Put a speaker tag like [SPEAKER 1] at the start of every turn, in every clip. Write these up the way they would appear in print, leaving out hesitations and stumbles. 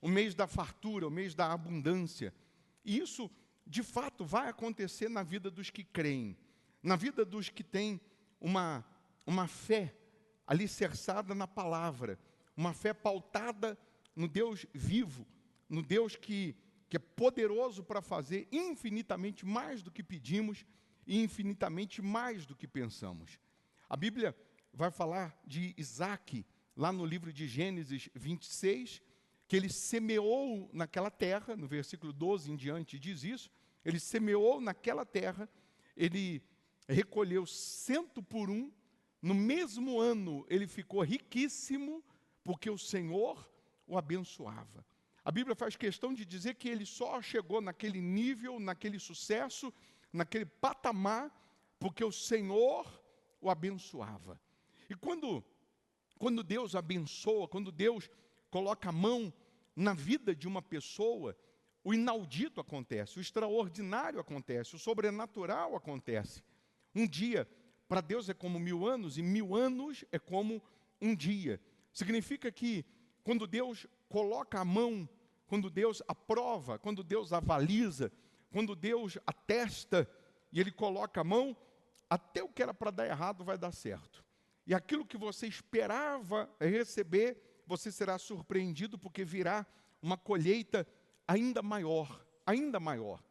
[SPEAKER 1] o mês da fartura, o mês da abundância. E isso, de fato, vai acontecer na vida dos que creem, na vida dos que têm uma fé alicerçada na palavra, uma fé pautada no Deus vivo, no Deus que é poderoso para fazer infinitamente mais do que pedimos e infinitamente mais do que pensamos. A Bíblia vai falar de Isaac, lá no livro de Gênesis 26, que ele semeou naquela terra, no versículo 12 em diante diz isso, ele semeou naquela terra, ele recolheu 100 por 1, no mesmo ano ele ficou riquíssimo, porque o Senhor o abençoava. A Bíblia faz questão de dizer que ele só chegou naquele nível, naquele sucesso, naquele patamar, porque o Senhor o abençoava. E quando Deus abençoa, quando Deus coloca a mão na vida de uma pessoa, o inaudito acontece, o extraordinário acontece, o sobrenatural acontece. Um dia para Deus é como 1000 anos, e 1000 anos é como um dia. Significa que quando Deus coloca a mão, quando Deus aprova, quando Deus avaliza, quando Deus atesta, e Ele coloca a mão, até o que era para dar errado vai dar certo. E aquilo que você esperava receber, você será surpreendido, porque virá uma colheita ainda maior, ainda maior.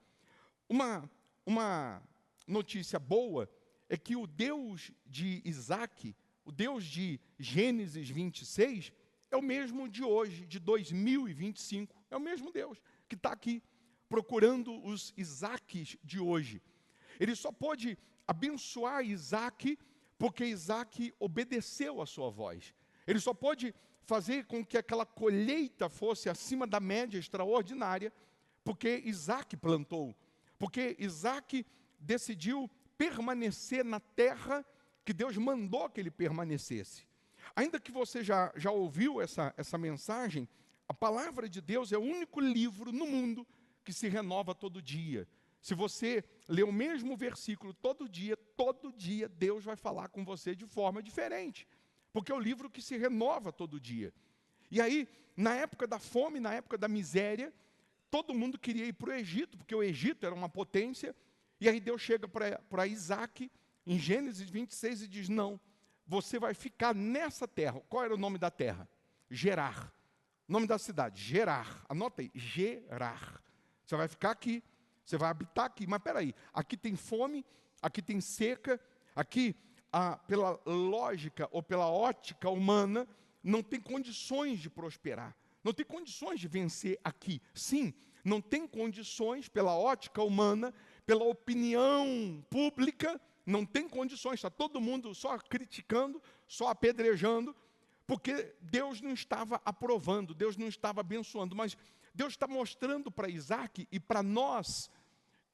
[SPEAKER 1] Uma notícia boa é que o Deus de Isaac, o Deus de Gênesis 26, é o mesmo de hoje, de 2025. É o mesmo Deus que está aqui procurando os Isaques de hoje. Ele só pôde abençoar Isaac porque Isaac obedeceu a sua voz. Ele só pôde fazer com que aquela colheita fosse acima da média extraordinária porque Isaac plantou, porque Isaac decidiu permanecer na terra que Deus mandou que ele permanecesse. Ainda que você já ouviu essa mensagem, a palavra de Deus é o único livro no mundo que se renova todo dia. Se você ler o mesmo versículo todo dia Deus vai falar com você de forma diferente, porque é o livro que se renova todo dia. E aí, na época da fome, na época da miséria, todo mundo queria ir para o Egito, porque o Egito era uma potência, e aí Deus chega para Isaac, em Gênesis 26, e diz, não, você vai ficar nessa terra. Qual era o nome da terra? Gerar. O nome da cidade, Gerar. Anota aí, Gerar. Você vai ficar aqui, você vai habitar aqui. Mas peraí, aqui tem fome, aqui tem seca, aqui, pela lógica ou pela ótica humana, não tem condições de prosperar. Não tem condições de vencer aqui. Sim, não tem condições pela ótica humana, pela opinião pública, não tem condições, está todo mundo só criticando, só apedrejando, porque Deus não estava aprovando, Deus não estava abençoando, mas Deus está mostrando para Isaac e para nós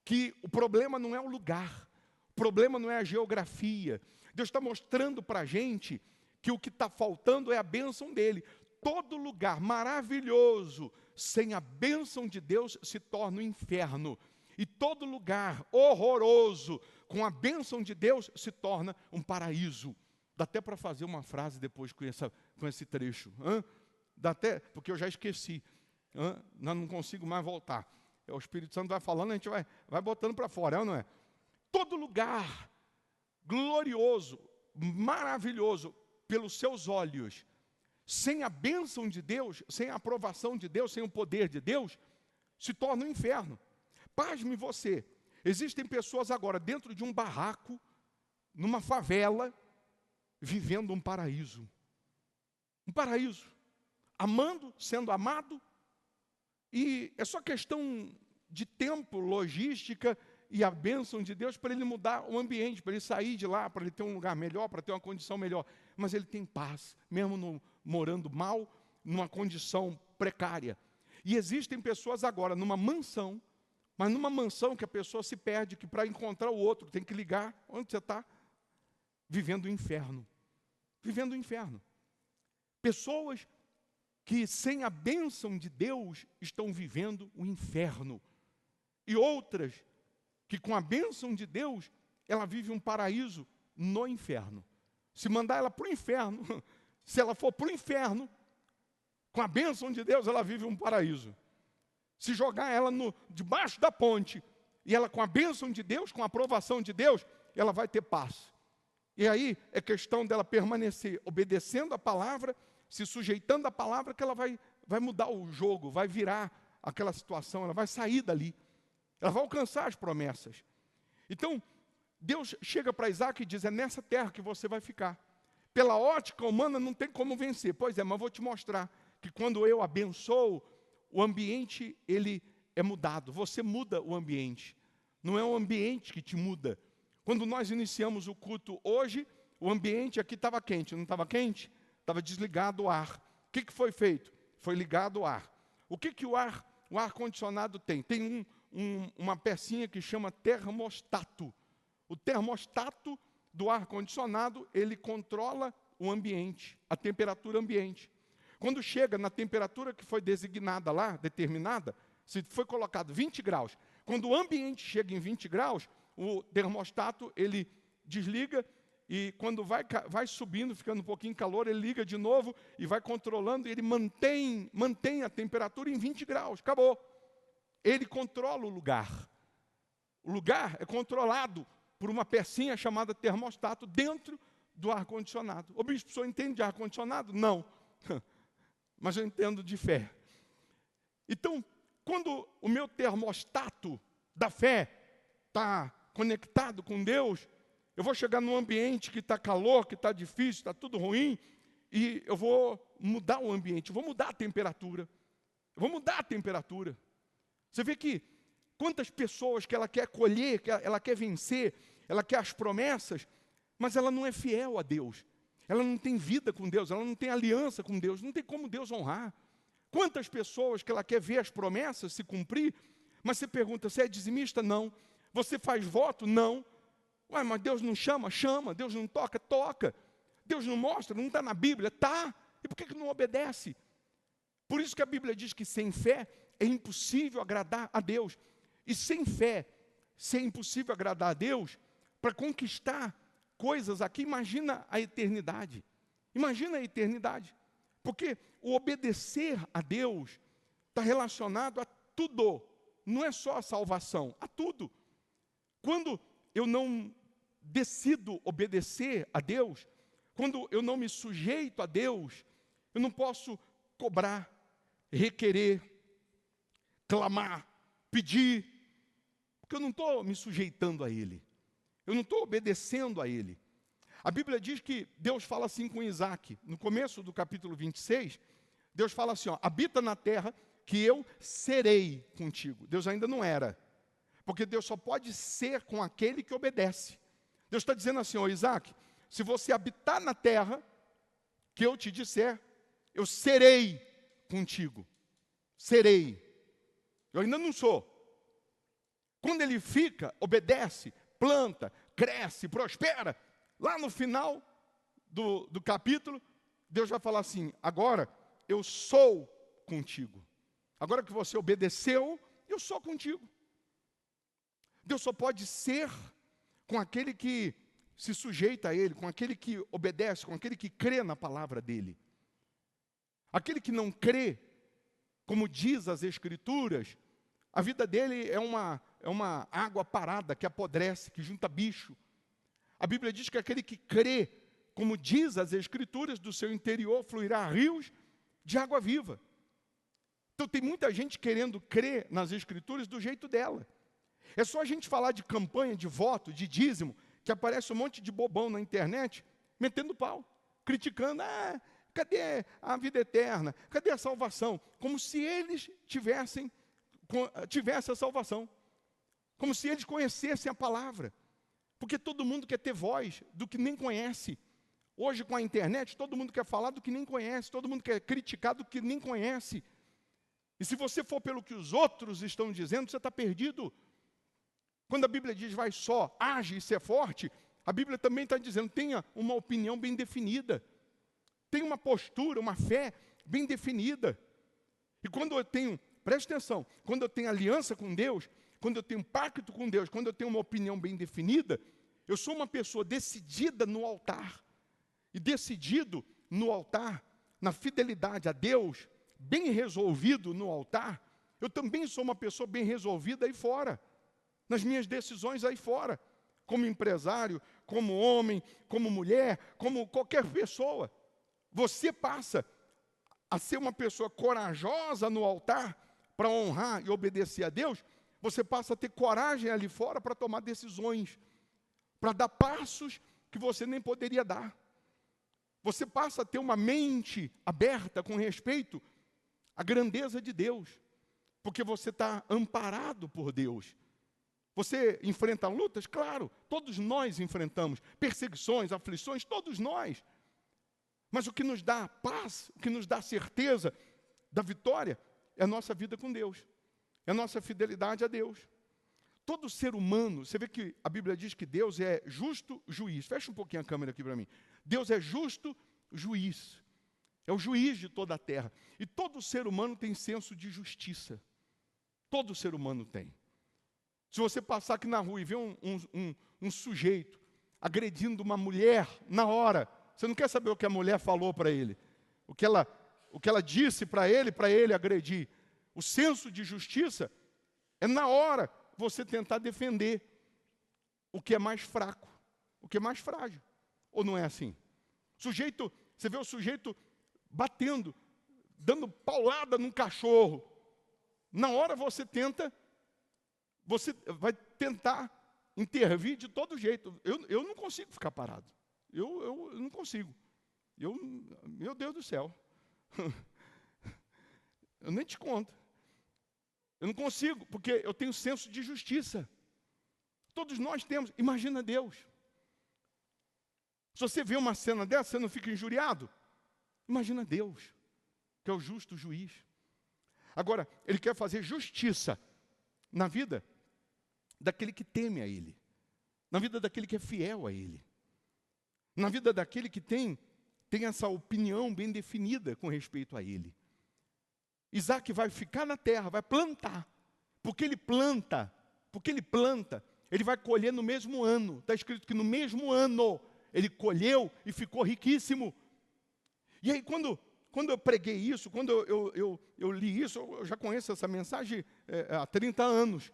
[SPEAKER 1] que o problema não é o lugar, o problema não é a geografia. Deus está mostrando para a gente que o que está faltando é a bênção dele. Todo lugar maravilhoso sem a bênção de Deus se torna um inferno. E todo lugar horroroso com a bênção de Deus se torna um paraíso. Dá até para fazer uma frase depois com esse trecho. Dá até, porque eu já esqueci. Não consigo mais voltar. O Espírito Santo vai falando, a gente vai botando para fora, é ou não é? Todo lugar glorioso, maravilhoso, pelos seus olhos, sem a bênção de Deus, sem a aprovação de Deus, sem o poder de Deus, se torna um inferno. Pasme você, existem pessoas agora dentro de um barraco, numa favela, vivendo um paraíso. Um paraíso. Amando, sendo amado. E é só questão de tempo, logística e a bênção de Deus para ele mudar o ambiente, para ele sair de lá, para ele ter um lugar melhor, para ter uma condição melhor. Mas ele tem paz, mesmo morando mal, numa condição precária. E existem pessoas agora numa mansão, mas numa mansão que a pessoa se perde, que para encontrar o outro tem que ligar. Onde você está? Vivendo o inferno. Vivendo o inferno. Pessoas que sem a bênção de Deus estão vivendo o inferno. E outras que com a bênção de Deus, ela vive um paraíso no inferno. Se mandar ela para o inferno, se ela for para o inferno, com a bênção de Deus, ela vive um paraíso. Se jogar ela debaixo da ponte, e ela com a bênção de Deus, com a aprovação de Deus, ela vai ter paz. E aí é questão dela permanecer obedecendo a palavra, se sujeitando à palavra, que ela vai mudar o jogo, vai virar aquela situação, ela vai sair dali. Ela vai alcançar as promessas. Então, Deus chega para Isaac e diz, é nessa terra que você vai ficar. Pela ótica humana não tem como vencer. Pois é, mas vou te mostrar que quando eu abençoo, o ambiente ele é mudado. Você muda o ambiente. Não é o ambiente que te muda. Quando nós iniciamos o culto hoje, o ambiente aqui estava quente. Não estava quente? Estava desligado o ar. O que foi feito? Foi ligado o ar. O que o ar-condicionado tem? Tem uma pecinha que chama termostato. O termostato do ar-condicionado, ele controla o ambiente, a temperatura ambiente. Quando chega na temperatura que foi designada lá, determinada, se foi colocado 20 graus, quando o ambiente chega em 20 graus, o termostato, ele desliga e quando vai subindo, ficando um pouquinho calor, ele liga de novo e vai controlando, e ele mantém a temperatura em 20 graus, acabou. Ele controla o lugar. O lugar é controlado por uma pecinha chamada termostato dentro do ar-condicionado. O bispo, o senhor entende de ar-condicionado? Não. Mas eu entendo de fé. Então, quando o meu termostato da fé está conectado com Deus, eu vou chegar num ambiente que está calor, que está difícil, está tudo ruim, e eu vou mudar o ambiente, eu vou mudar a temperatura. Eu vou mudar a temperatura. Você vê que quantas pessoas que ela quer colher, que ela quer vencer, ela quer as promessas, mas ela não é fiel a Deus. Ela não tem vida com Deus, ela não tem aliança com Deus, não tem como Deus honrar. Quantas pessoas que ela quer ver as promessas se cumprir, mas você pergunta, você é dizimista? Não. Você faz voto? Não. Ué, mas Deus não chama? Chama. Deus não toca? Toca. Deus não mostra? Não está na Bíblia? Está. E por que não obedece? Por isso que a Bíblia diz que sem fé é impossível agradar a Deus. E sem fé, se é impossível agradar a Deus, para conquistar coisas aqui, imagina a eternidade. Imagina a eternidade. Porque o obedecer a Deus está relacionado a tudo. Não é só a salvação, a tudo. Quando eu não decido obedecer a Deus, quando eu não me sujeito a Deus, eu não posso cobrar, requerer, clamar, pedir, porque eu não estou me sujeitando a Ele. Eu não estou obedecendo a Ele. A Bíblia diz que Deus fala assim com Isaac. No começo do capítulo 26, Deus fala assim, ó, habita na terra que eu serei contigo. Deus ainda não era. Porque Deus só pode ser com aquele que obedece. Deus está dizendo assim, ó Isaac, se você habitar na terra que eu te disser, eu serei contigo. Serei. Eu ainda não sou. Quando ele fica, obedece, planta, cresce, prospera, lá no final do capítulo, Deus vai falar assim, agora eu sou contigo. Agora que você obedeceu, eu sou contigo. Deus só pode ser com aquele que se sujeita a Ele, com aquele que obedece, com aquele que crê na palavra dEle. Aquele que não crê, como diz as Escrituras, a vida dele é uma água parada que apodrece, que junta bicho. A Bíblia diz que aquele que crê, como diz as Escrituras, do seu interior fluirá rios de água viva. Então tem muita gente querendo crer nas Escrituras do jeito dela. É só a gente falar de campanha, de voto, de dízimo, que aparece um monte de bobão na internet, metendo pau, criticando, cadê a vida eterna? Cadê a salvação? Como se eles tivessem a salvação. Como se eles conhecessem a palavra. Porque todo mundo quer ter voz do que nem conhece. Hoje, com a internet, todo mundo quer falar do que nem conhece. Todo mundo quer criticar do que nem conhece. E se você for pelo que os outros estão dizendo, você está perdido. Quando a Bíblia diz, vai só, age e ser forte, a Bíblia também está dizendo, tenha uma opinião bem definida. Tenha uma postura, uma fé bem definida. E quando eu tenho, preste atenção, quando eu tenho aliança com Deus, quando eu tenho pacto com Deus, quando eu tenho uma opinião bem definida, eu sou uma pessoa decidida no altar. E decidido no altar, na fidelidade a Deus, bem resolvido no altar, eu também sou uma pessoa bem resolvida aí fora, nas minhas decisões aí fora, como empresário, como homem, como mulher, como qualquer pessoa. Você passa a ser uma pessoa corajosa no altar para honrar e obedecer a Deus, você passa a ter coragem ali fora para tomar decisões, para dar passos que você nem poderia dar. Você passa a ter uma mente aberta com respeito à grandeza de Deus, porque você está amparado por Deus. Você enfrenta lutas? Claro, todos nós enfrentamos perseguições, aflições, todos nós. Mas o que nos dá paz, o que nos dá certeza da vitória, é a nossa vida com Deus, é a nossa fidelidade a Deus. Todo ser humano, você vê que a Bíblia diz que Deus é justo juiz. Fecha um pouquinho a câmera aqui para mim. Deus é justo juiz, é o juiz de toda a terra. E todo ser humano tem senso de justiça. Todo ser humano tem. Se você passar aqui na rua e ver um sujeito agredindo uma mulher na hora, você não quer saber o que a mulher falou para ele, o que ela disse para ele agredir. O senso de justiça é na hora você tentar defender o que é mais fraco, o que é mais frágil. Ou não é assim? Sujeito, você vê o sujeito batendo, dando paulada num cachorro. Na hora você vai tentar intervir de todo jeito. Eu não consigo ficar parado. Eu não consigo. Meu Deus do céu. Eu nem te conto. Eu não consigo, porque eu tenho senso de justiça. Todos nós temos. Imagina Deus. Se você vê uma cena dessa, você não fica injuriado? Imagina Deus, que é o justo juiz. Agora, Ele quer fazer justiça na vida daquele que teme a Ele, na vida daquele que é fiel a Ele, na vida daquele que tem essa opinião bem definida com respeito a Ele. Isaac vai ficar na terra, vai plantar, porque ele planta, ele vai colher no mesmo ano. Está escrito que no mesmo ano ele colheu e ficou riquíssimo. E aí quando eu preguei isso, quando eu li isso, eu já conheço essa mensagem há 30 anos.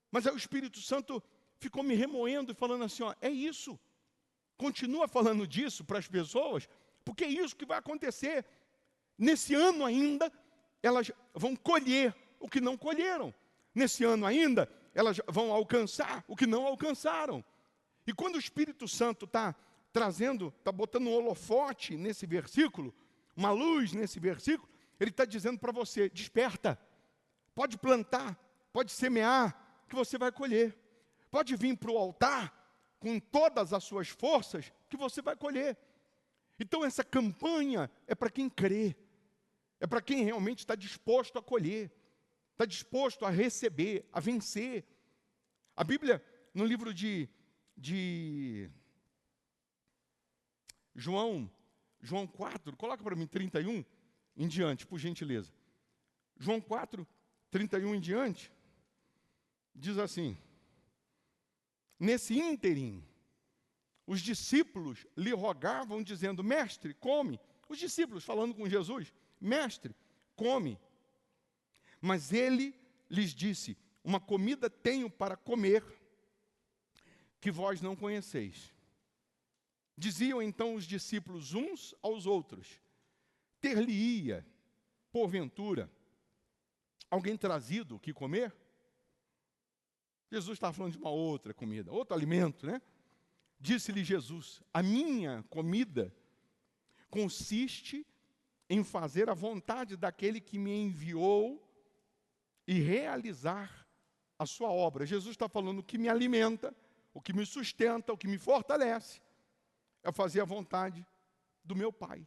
[SPEAKER 1] Mas aí o Espírito Santo ficou me remoendo e falando assim, ó, é isso. Continua falando disso para as pessoas, porque é isso que vai acontecer. Nesse ano ainda, elas vão colher o que não colheram. Nesse ano ainda, elas vão alcançar o que não alcançaram. E quando o Espírito Santo está trazendo, está botando um holofote nesse versículo, uma luz nesse versículo, ele está dizendo para você, desperta, pode plantar, pode semear, que você vai colher. Pode vir para o altar com todas as suas forças, que você vai colher. Então essa campanha é para quem crê, é para quem realmente está disposto a colher, está disposto a receber, a vencer. A Bíblia, no livro de João 4, coloca para mim 31 em diante, por gentileza. João 4, 31 em diante, diz assim: nesse ínterim, os discípulos lhe rogavam, dizendo, mestre, come. Os discípulos falando com Jesus, mestre, come. Mas ele lhes disse, uma comida tenho para comer, que vós não conheceis. Diziam então os discípulos uns aos outros, ter-lhe-ia, porventura, alguém trazido o que comer? Jesus estava falando de uma outra comida, outro alimento, né? Disse-lhe Jesus, a minha comida consiste em fazer a vontade daquele que me enviou e realizar a sua obra. Jesus está falando o que me alimenta, o que me sustenta, o que me fortalece, é fazer a vontade do meu Pai,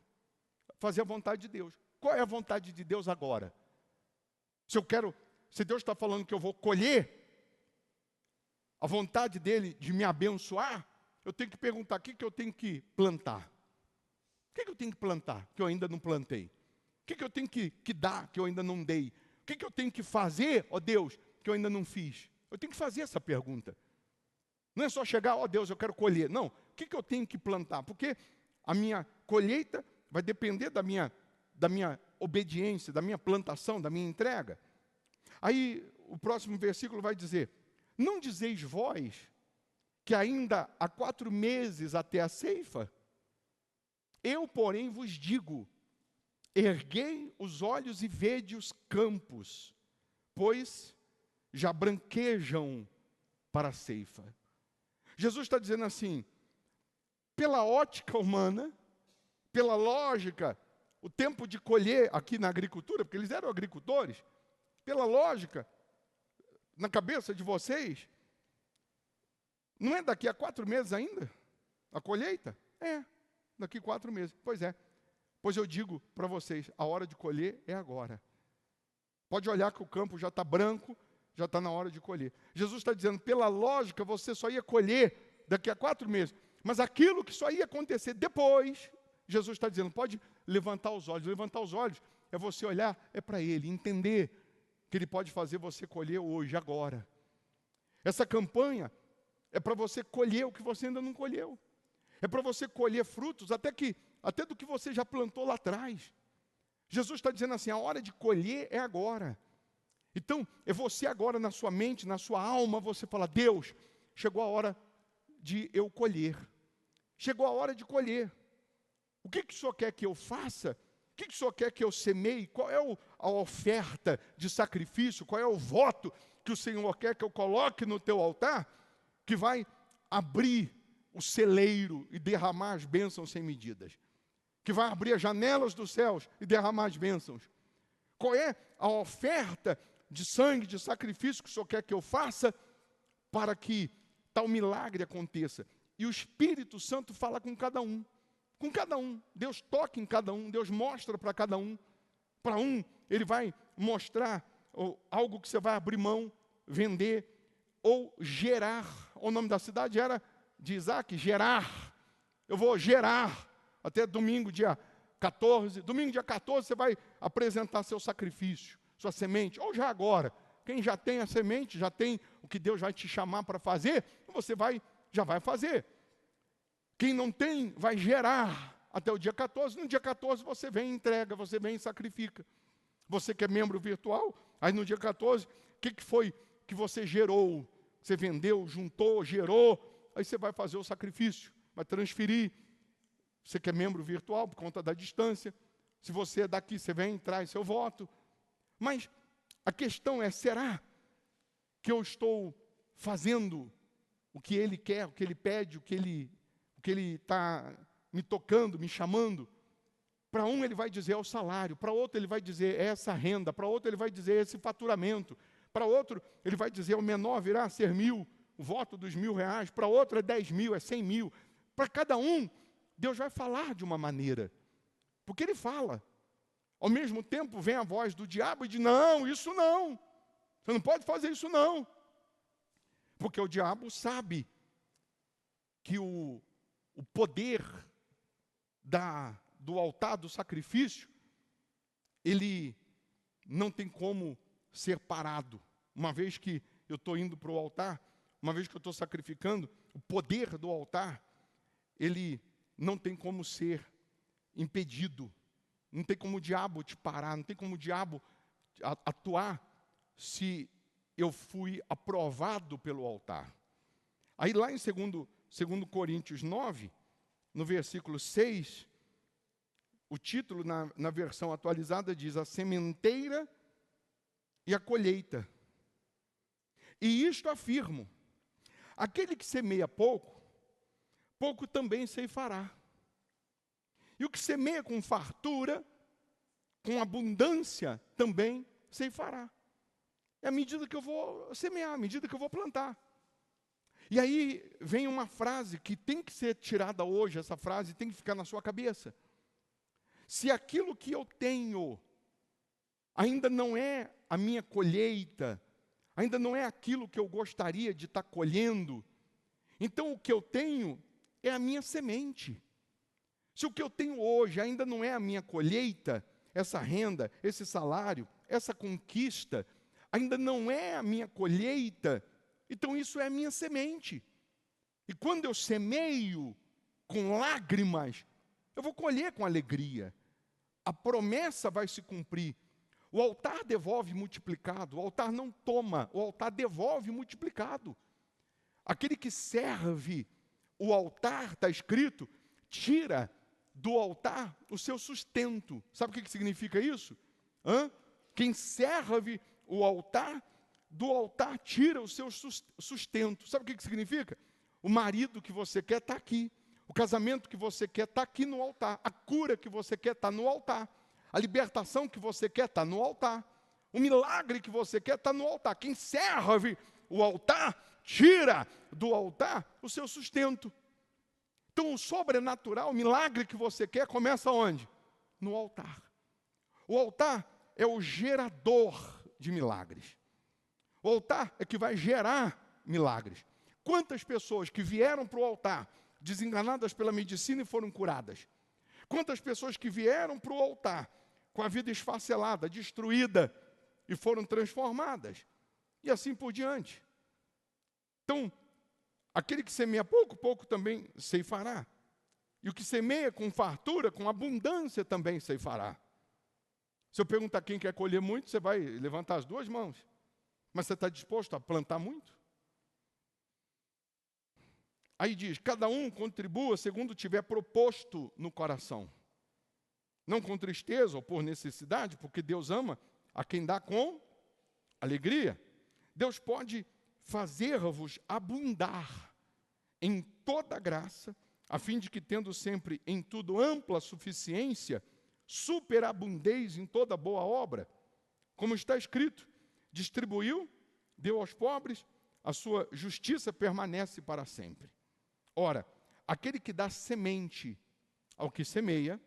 [SPEAKER 1] fazer a vontade de Deus. Qual é a vontade de Deus agora? Se Deus está falando que eu vou colher a vontade dele de me abençoar, eu tenho que perguntar, o que eu tenho que plantar? O que eu tenho que plantar, que eu ainda não plantei? O que eu tenho que dar, que eu ainda não dei? O que eu tenho que fazer, ó Deus, que eu ainda não fiz? Eu tenho que fazer essa pergunta. Não é só chegar, ó Deus, eu quero colher. Não, o que eu tenho que plantar? Porque a minha colheita vai depender da minha obediência, da minha plantação, da minha entrega. Aí o próximo versículo vai dizer: não dizeis vós que ainda há 4 meses até a ceifa? Eu, porém, vos digo, erguei os olhos e vede os campos, pois já branquejam para a ceifa. Jesus está dizendo assim, pela ótica humana, pela lógica, o tempo de colher aqui na agricultura, porque eles eram agricultores, pela lógica, na cabeça de vocês, não é daqui a 4 meses ainda? A colheita? É, daqui 4 meses. Pois é. Pois eu digo para vocês, a hora de colher é agora. Pode olhar que o campo já está branco, já está na hora de colher. Jesus está dizendo, pela lógica, você só ia colher daqui a 4 meses. Mas aquilo que só ia acontecer depois, Jesus está dizendo, pode levantar os olhos. Levantar os olhos é você olhar, é para Ele, entender que Ele pode fazer você colher hoje, agora. Essa campanha é para você colher o que você ainda não colheu. É para você colher frutos até do que você já plantou lá atrás. Jesus está dizendo assim, a hora de colher é agora. Então, é você agora na sua mente, na sua alma, você fala, Deus, chegou a hora de eu colher. Chegou a hora de colher. O que o Senhor quer que eu faça? O que o Senhor quer que eu semeie? Qual é a oferta de sacrifício? Qual é o voto que o Senhor quer que eu coloque no teu altar? Que vai abrir o celeiro e derramar as bênçãos sem medidas. Que vai abrir as janelas dos céus e derramar as bênçãos. Qual é a oferta de sangue, de sacrifício que o Senhor quer que eu faça para que tal milagre aconteça? E o Espírito Santo fala com cada um. Com cada um. Deus toca em cada um. Deus mostra para cada um. Para um, Ele vai mostrar algo que você vai abrir mão, vender ou gerar. O nome da cidade era de Isaac, Gerar. Eu vou gerar até domingo, dia 14. Domingo, dia 14, você vai apresentar seu sacrifício, sua semente, ou já agora. Quem já tem a semente, já tem o que Deus vai te chamar para fazer, você já vai fazer. Quem não tem, vai gerar até o dia 14. No dia 14 você vem e entrega, você vem e sacrifica. Você que é membro virtual, aí no dia 14, o que foi que você gerou? Você vendeu, juntou, gerou, aí você vai fazer o sacrifício, vai transferir. Você que é membro virtual, por conta da distância. Se você é daqui, você vem e traz seu voto. Mas a questão é, será que eu estou fazendo o que Ele quer, o que Ele pede, o que Ele está me tocando, me chamando? Para um Ele vai dizer é o salário, para outro Ele vai dizer é essa renda, para outro Ele vai dizer é esse faturamento, para outro Ele vai dizer o menor virá a ser 1.000, o voto dos R$1.000, para outro é 10.000, é 100.000. Para cada um, Deus vai falar de uma maneira, porque Ele fala. Ao mesmo tempo vem a voz do diabo e diz, não, isso não, você não pode fazer isso não. Porque o diabo sabe que o poder do altar, do sacrifício, ele não tem como ser parado. Uma vez que eu estou indo para o altar, uma vez que eu estou sacrificando, o poder do altar, ele não tem como ser impedido. Não tem como o diabo te parar, não tem como o diabo atuar se eu fui aprovado pelo altar. Aí lá em 2 Coríntios 9, no versículo 6, o título na versão atualizada diz, a sementeira e a colheita. E isto afirmo, aquele que semeia pouco, pouco também ceifará. E o que semeia com fartura, com abundância, também ceifará. É à medida que eu vou semear, à medida que eu vou plantar. E aí vem uma frase que tem que ser tirada hoje, essa frase tem que ficar na sua cabeça. Se aquilo que eu tenho ainda não é a minha colheita, ainda não é aquilo que eu gostaria de estar colhendo, então o que eu tenho é a minha semente. Se o que eu tenho hoje ainda não é a minha colheita, essa renda, esse salário, essa conquista, ainda não é a minha colheita, então isso é a minha semente. E quando eu semeio com lágrimas, eu vou colher com alegria. a promessa vai se cumprir. O altar devolve multiplicado, o altar não toma, o altar devolve multiplicado. Aquele que serve o altar, está escrito, tira do altar o seu sustento. Sabe o que significa isso? Quem serve o altar, do altar tira o seu sustento. Sabe o que significa? O marido que você quer está aqui. O casamento que você quer está aqui no altar. A cura que você quer está no altar. A libertação que você quer está no altar. O milagre que você quer está no altar. Quem serve o altar, tira do altar o seu sustento. Então, o sobrenatural, o milagre que você quer, começa onde? No altar. O altar é o gerador de milagres. O altar é que vai gerar milagres. Quantas pessoas que vieram para o altar, desenganadas pela medicina e foram curadas? Quantas pessoas que vieram para o altar, com a vida esfacelada, destruída, e foram transformadas? E assim por diante. Então, aquele que semeia pouco, pouco também ceifará. E o que semeia com fartura, com abundância também ceifará. Se eu perguntar quem quer colher muito, você vai levantar as duas mãos. Mas você está disposto a plantar muito? Aí diz, cada um contribua segundo tiver proposto no coração. Não com tristeza ou por necessidade, porque Deus ama a quem dá com alegria. Deus pode fazer-vos abundar em toda graça, a fim de que, tendo sempre em tudo ampla suficiência, superabundeis em toda boa obra. Como está escrito, distribuiu, deu aos pobres, a sua justiça permanece para sempre. Ora, aquele que dá semente ao que semeia,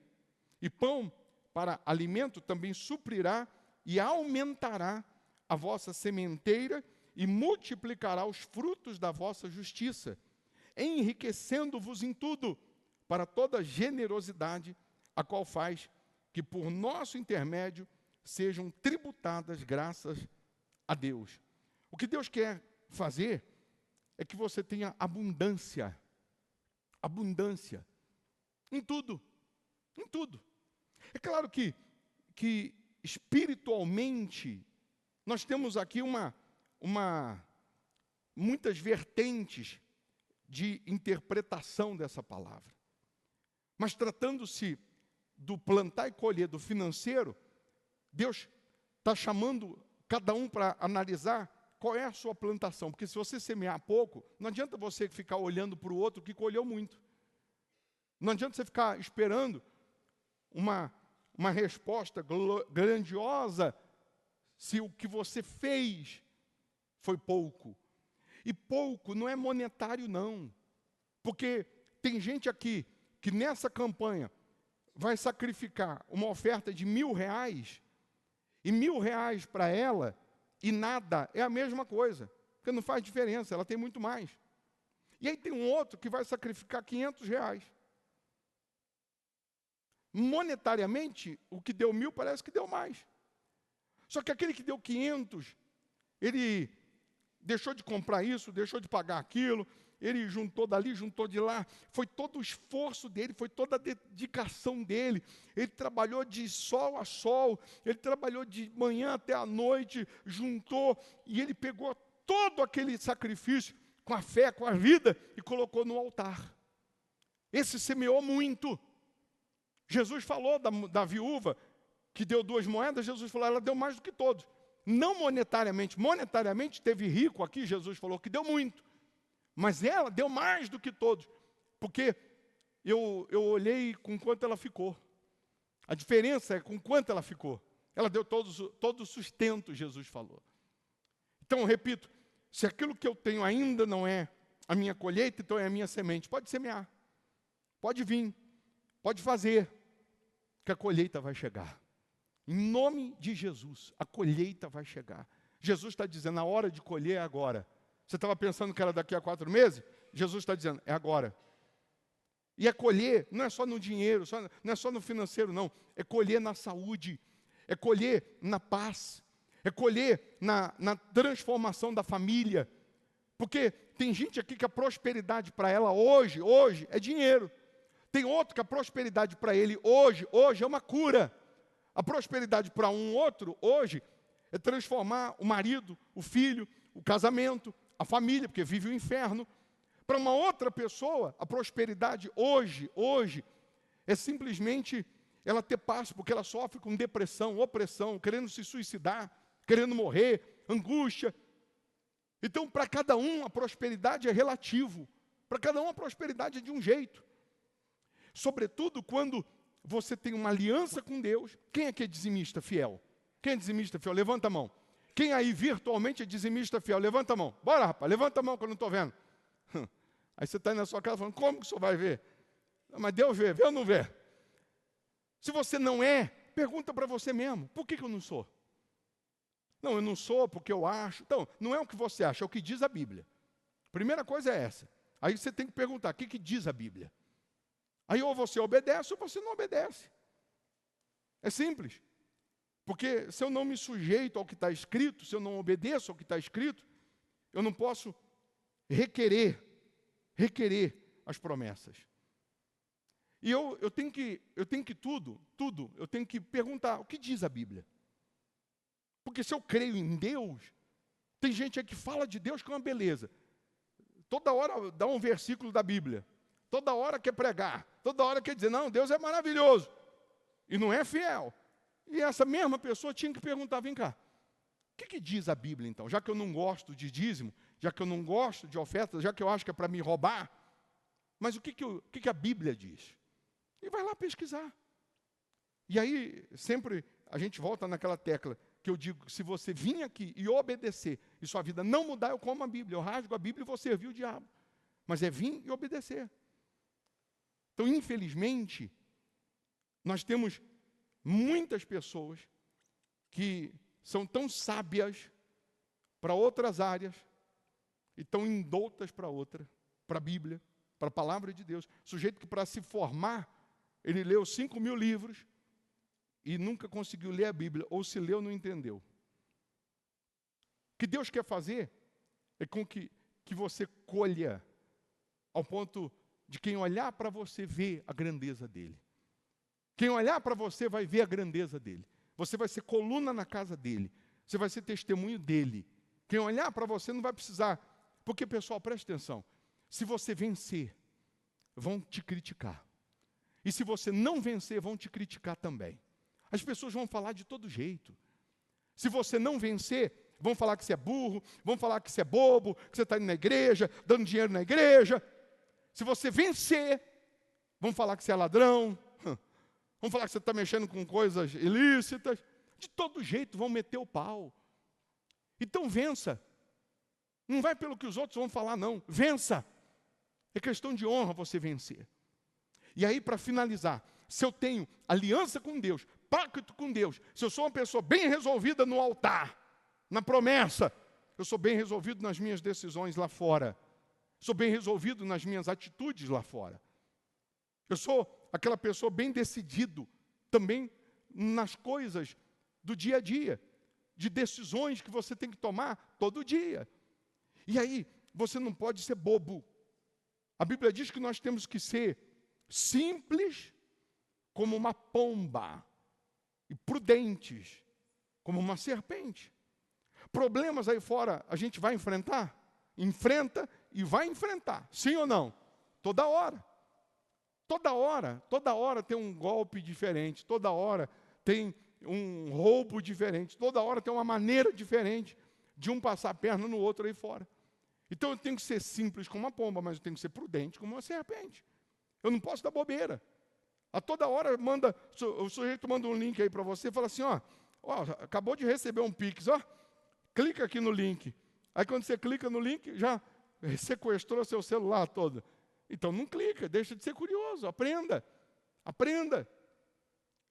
[SPEAKER 1] e pão para alimento também suprirá e aumentará a vossa sementeira e multiplicará os frutos da vossa justiça, enriquecendo-vos em tudo, para toda generosidade, a qual faz que por nosso intermédio sejam tributadas graças a Deus. O que Deus quer fazer é que você tenha abundância. Abundância. Em tudo. Em tudo. É claro que espiritualmente, nós temos aqui muitas vertentes de interpretação dessa palavra. Mas tratando-se do plantar e colher, do financeiro, Deus está chamando cada um para analisar qual é a sua plantação. Porque se você semear pouco, não adianta você ficar olhando para o outro que colheu muito. Não adianta você ficar esperando uma resposta grandiosa se o que você fez foi pouco. E pouco não é monetário, não. Porque tem gente aqui que nessa campanha vai sacrificar uma oferta de R$1.000, e R$1.000 para ela e nada é a mesma coisa, porque não faz diferença, ela tem muito mais. E aí tem um outro que vai sacrificar R$500. Monetariamente, o que deu 1.000 parece que deu mais. Só que aquele que deu 500, ele deixou de comprar isso, deixou de pagar aquilo, ele juntou dali, juntou de lá, foi todo o esforço dele, foi toda a dedicação dele, ele trabalhou de sol a sol, ele trabalhou de manhã até a noite, juntou, e ele pegou todo aquele sacrifício, com a fé, com a vida, e colocou no altar. Esse semeou muito. Jesus falou da viúva, que deu 2 moedas, Jesus falou, ela deu mais do que todos. Não monetariamente, monetariamente teve rico aqui, Jesus falou que deu muito. Mas ela deu mais do que todos, porque eu olhei com quanto ela ficou. A diferença é com quanto ela ficou. Ela deu todo o sustento, Jesus falou. Então, eu repito, se aquilo que eu tenho ainda não é a minha colheita, então é a minha semente. Pode semear, pode vir, pode fazer, que a colheita vai chegar. Em nome de Jesus, a colheita vai chegar. Jesus está dizendo, a hora de colher é agora. Você estava pensando que era daqui a 4 meses? Jesus está dizendo, é agora. E é colher, não é só no dinheiro, não é só no financeiro, não. É colher na saúde, é colher na paz, é colher na transformação da família. Porque tem gente aqui que a prosperidade para ela hoje é dinheiro. Tem outro que a prosperidade para ele hoje é uma cura. A prosperidade para um outro, hoje, é transformar o marido, o filho, o casamento, a família, porque vive o inferno. Para uma outra pessoa, a prosperidade hoje, é simplesmente ela ter paz, porque ela sofre com depressão, opressão, querendo se suicidar, querendo morrer, angústia. Então, para cada um, a prosperidade é relativo. Para cada um, a prosperidade é de um jeito. Sobretudo, quando você tem uma aliança com Deus. Quem aqui é dizimista fiel? Quem é dizimista fiel? Levanta a mão. Quem aí virtualmente é dizimista fiel? Levanta a mão. Bora, rapaz, levanta a mão que eu não estou vendo. Aí você está aí na sua casa falando, como que o senhor vai ver? Mas Deus vê ou não vê? Se você não é, pergunta para você mesmo, por que eu não sou? Não, eu não sou porque eu acho. Então, não é o que você acha, é o que diz a Bíblia. Primeira coisa é essa. Aí você tem que perguntar, o que diz a Bíblia? Aí ou você obedece ou você não obedece. É simples. Porque se eu não me sujeito ao que está escrito, se eu não obedeço ao que está escrito, eu não posso requerer as promessas. E eu tenho que eu tenho que perguntar, o que diz a Bíblia? Porque se eu creio em Deus, tem gente aí que fala de Deus com uma beleza. Toda hora dá um versículo da Bíblia. Toda hora quer pregar. Toda hora quer dizer, não, Deus é maravilhoso. E não é fiel. E essa mesma pessoa tinha que perguntar, vem cá, o que diz a Bíblia então? Já que eu não gosto de dízimo, já que eu não gosto de ofertas, já que eu acho que é para me roubar, mas o que a Bíblia diz? E vai lá pesquisar. E aí, sempre a gente volta naquela tecla que eu digo, se você vir aqui e obedecer, e sua vida não mudar, eu como a Bíblia, eu rasgo a Bíblia e vou servir o diabo. Mas é vir e obedecer. Então, infelizmente, nós temos muitas pessoas que são tão sábias para outras áreas e tão indoutas para outra, para a Bíblia, para a palavra de Deus. Sujeito que para se formar, ele leu 5.000 livros e nunca conseguiu ler a Bíblia, ou se leu, não entendeu. O que Deus quer fazer é com que você colha ao ponto de quem olhar para você ver a grandeza dele. Quem olhar para você vai ver a grandeza dele. Você vai ser coluna na casa dele. Você vai ser testemunho dele. Quem olhar para você não vai precisar. Porque, pessoal, preste atenção. Se você vencer, vão te criticar. E se você não vencer, vão te criticar também. As pessoas vão falar de todo jeito. Se você não vencer, vão falar que você é burro, vão falar que você é bobo, que você está indo na igreja, dando dinheiro na igreja. Se você vencer, vão falar que você é ladrão, vão falar que você está mexendo com coisas ilícitas. De todo jeito vão meter o pau. Então vença. Não vai pelo que os outros vão falar, não. Vença. É questão de honra você vencer. E aí, para finalizar, se eu tenho aliança com Deus, pacto com Deus, se eu sou uma pessoa bem resolvida no altar, na promessa, eu sou bem resolvido nas minhas decisões lá fora. Sou bem resolvido nas minhas atitudes lá fora. Eu sou aquela pessoa bem decidido também nas coisas do dia a dia, de decisões que você tem que tomar todo dia. E aí, você não pode ser bobo. A Bíblia diz que nós temos que ser simples como uma pomba e prudentes como uma serpente. Problemas aí fora a gente vai enfrentar? Enfrenta e vai enfrentar. Sim ou não? Toda hora. Toda hora tem um golpe diferente, toda hora tem um roubo diferente, toda hora tem uma maneira diferente de um passar a perna no outro aí fora. Então eu tenho que ser simples como uma pomba, mas eu tenho que ser prudente como uma serpente. Eu não posso dar bobeira. A toda hora o sujeito manda um link aí para você e fala assim, ó, acabou de receber um Pix, ó, clica aqui no link. Aí quando você clica no link, já sequestrou seu celular todo. Então não clica, deixa de ser curioso, aprenda.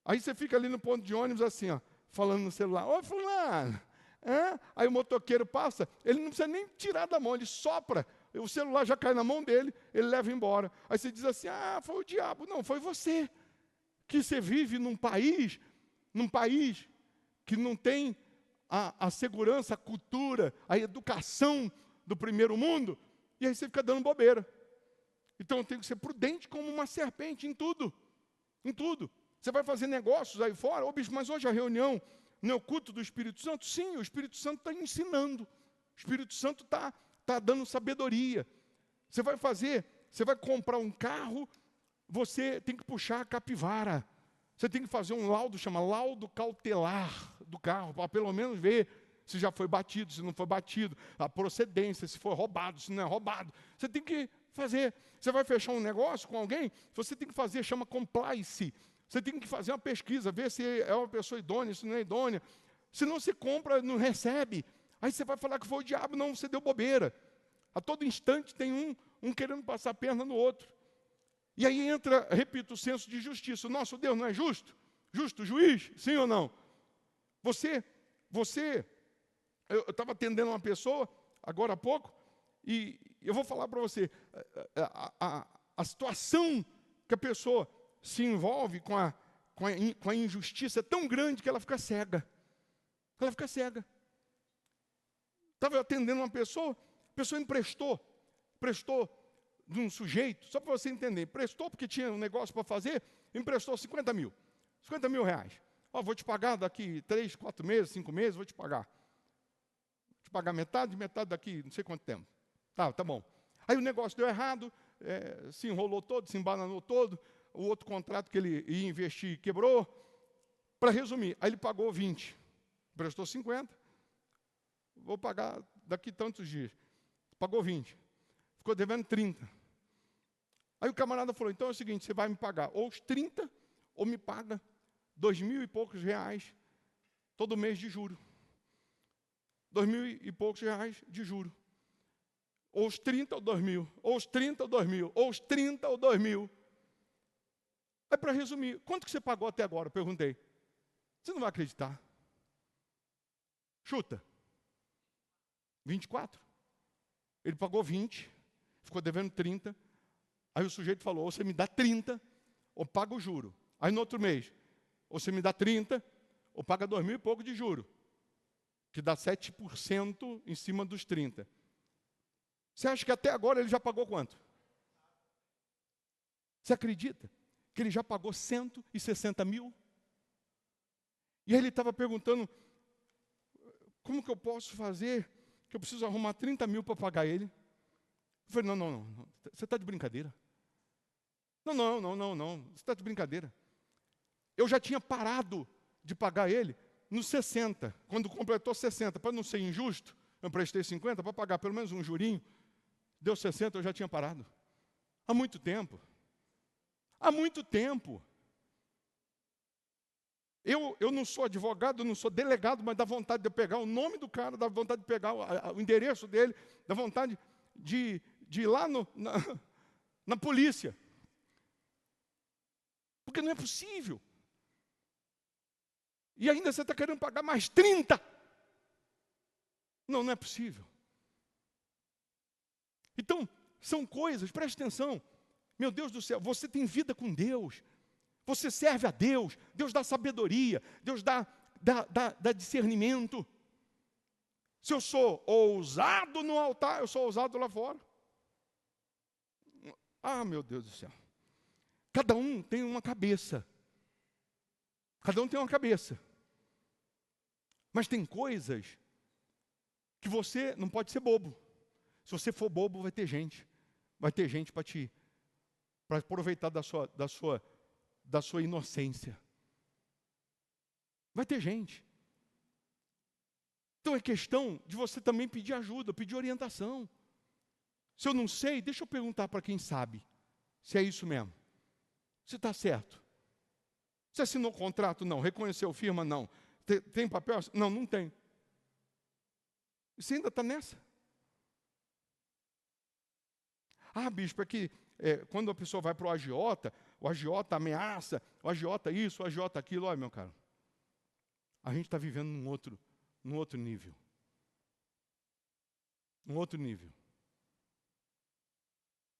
[SPEAKER 1] Aí você fica ali no ponto de ônibus assim, ó, falando no celular, ô fulano, aí o motoqueiro passa, ele não precisa nem tirar da mão, ele sopra, o celular já cai na mão dele, ele leva embora. Aí você diz assim, foi o diabo. Não, foi você. Que você vive num país que não tem a segurança, a cultura, a educação do primeiro mundo, e aí você fica dando bobeira. Então eu tenho que ser prudente como uma serpente em tudo. Você vai fazer negócios aí fora. Ô bispo, mas hoje a reunião não é o culto do Espírito Santo? Sim, o Espírito Santo está ensinando. O Espírito Santo está dando sabedoria. Você vai comprar um carro, você tem que puxar a capivara. Você tem que fazer um laudo, chama laudo cautelar do carro, para pelo menos ver se já foi batido, se não foi batido, a procedência, se foi roubado, se não é roubado. Você tem que fazer. Você vai fechar um negócio com alguém, você tem que fazer, chama compliance. Você tem que fazer uma pesquisa, ver se é uma pessoa idônea, se não é idônea. Se não se compra, não recebe. Aí você vai falar que foi o diabo, não, você deu bobeira. A todo instante tem um querendo passar a perna no outro. E aí entra, repito, o senso de justiça. O nosso Deus não é justo? Justo, juiz? Sim ou não? Eu estava atendendo uma pessoa, agora há pouco, e eu vou falar para você, a situação que a pessoa se envolve com a injustiça é tão grande que ela fica cega. Ela fica cega. Estava atendendo uma pessoa, a pessoa emprestou de um sujeito, só para você entender, emprestou porque tinha um negócio para fazer, emprestou 50 mil reais. Ó, vou te pagar daqui 3, 4 meses, 5 meses, vou te pagar. Vou te pagar metade daqui, não sei quanto tempo. Tá bom. Aí o negócio deu errado, se enrolou todo, se embananou todo, o outro contrato que ele ia investir quebrou. Para resumir, aí ele pagou 20, emprestou 50, vou pagar daqui tantos dias. Pagou 20, ficou devendo 30. Aí o camarada falou, então é o seguinte, você vai me pagar ou os 30, ou me paga 2.000 e poucos reais todo mês de juro. 2.000 e poucos reais de juro. Ou os 30 ou 2.000, ou os 30 ou 2.000, ou os 30 ou 2.000. Aí para resumir, quanto que você pagou até agora? Eu perguntei. Você não vai acreditar. Chuta. 24. Ele pagou 20, ficou devendo 30. Aí o sujeito falou, ou você me dá 30, ou paga o juro. Aí no outro mês, ou você me dá 30, ou paga 2.000 e pouco de juro. Que dá 7% em cima dos 30. Você acha que até agora ele já pagou quanto? Você acredita que ele já pagou 160 mil? E aí ele estava perguntando, como que eu posso fazer, que eu preciso arrumar 30 mil para pagar ele? Eu falei, não, você está de brincadeira. Não, você está de brincadeira. Eu já tinha parado de pagar ele nos 60, quando completou 60, para não ser injusto, eu prestei 50 para pagar pelo menos um jurinho, deu 60, eu já tinha parado. Há muito tempo. Há muito tempo. Eu não sou advogado, não sou delegado, mas dá vontade de eu pegar o nome do cara, dá vontade de pegar o endereço dele, dá vontade de ir lá na polícia. Porque não é possível. E ainda você está querendo pagar mais 30. Não é possível. Então, são coisas, preste atenção. Meu Deus do céu, você tem vida com Deus. Você serve a Deus. Deus dá sabedoria. Deus dá discernimento. Se eu sou ousado no altar, eu sou ousado lá fora. Ah, meu Deus do céu. Cada um tem uma cabeça. Cada um tem uma cabeça. Mas tem coisas que você não pode ser bobo. Se você for bobo, vai ter gente. Vai ter gente para aproveitar da sua inocência. Vai ter gente. Então é questão de você também pedir ajuda, pedir orientação. Se eu não sei, deixa eu perguntar para quem sabe. Se é isso mesmo. Se está certo. Você assinou contrato? Não. Reconheceu firma? Não. Tem papel? Não tem. Você ainda está nessa? Ah, bispo, é que quando a pessoa vai para o agiota ameaça, o agiota isso, o agiota aquilo. Olha, meu caro, a gente está vivendo num outro nível. Um outro nível.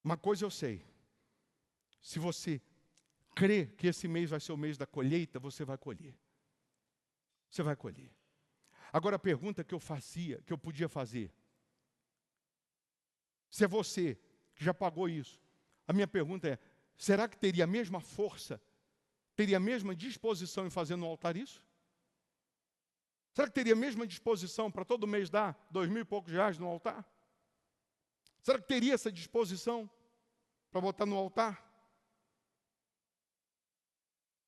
[SPEAKER 1] Uma coisa eu sei. Se você crê que esse mês vai ser o mês da colheita, você vai colher. Você vai colher. Agora a pergunta que eu podia fazer. Se é você que já pagou isso, a minha pergunta é, será que teria a mesma força teria a mesma disposição em fazer no altar isso? Será que teria a mesma disposição para todo mês dar 2.000 e poucos reais no altar? Será que teria essa disposição para botar no altar?